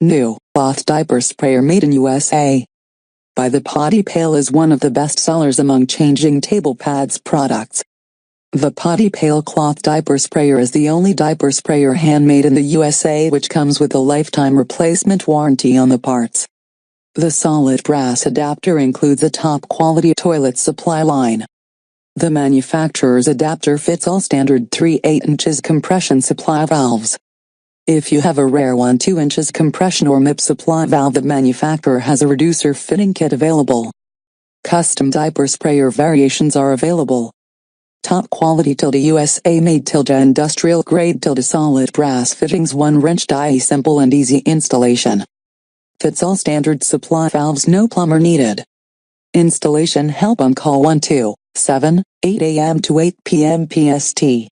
New Bath Diaper Sprayer made in USA by the Potty Pail is one of the best sellers among changing table pads products. The Potty Pail Cloth Diaper Sprayer is the only diaper sprayer handmade in the USA which comes with a lifetime replacement warranty on the parts. The solid brass adapter includes a top-quality toilet supply line. The manufacturer's adapter fits all standard 3/8 inches compression supply valves. If you have a rare 1-2 inches compression or MIP supply valve, the manufacturer has a reducer fitting kit available. Custom diaper sprayer variations are available. Top quality USA made industrial grade solid brass fittings, 1-wrench die, simple and easy installation. Fits all standard supply valves, no plumber needed. Installation help on call 127, 8 a.m. to 8 p.m. PST.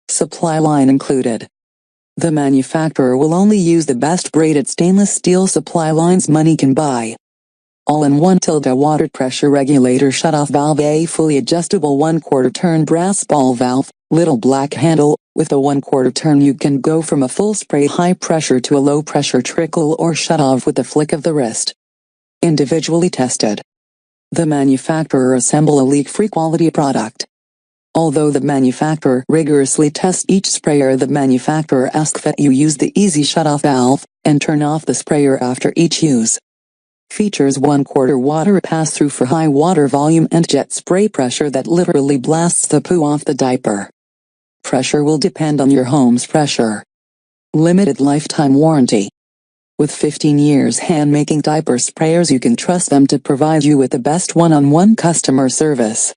Supply line included. The manufacturer will only use the best braided stainless steel supply lines money can buy. All-in-one water pressure regulator shutoff valve, a fully adjustable 1/4 turn brass ball valve, little black handle. With a 1/4 turn you can go from a full spray high pressure to a low pressure trickle or shutoff with a flick of the wrist. Individually tested. The manufacturer assemble a leak-free quality product. Although the manufacturer rigorously tests each sprayer, the manufacturer asks that you use the easy shutoff valve, and turn off the sprayer after each use. Features 1/4 water pass-through for high water volume and jet spray pressure that literally blasts the poo off the diaper. Pressure will depend on your home's pressure. Limited lifetime warranty. With 15 years hand-making diaper sprayers, you can trust them to provide you with the best one-on-one customer service.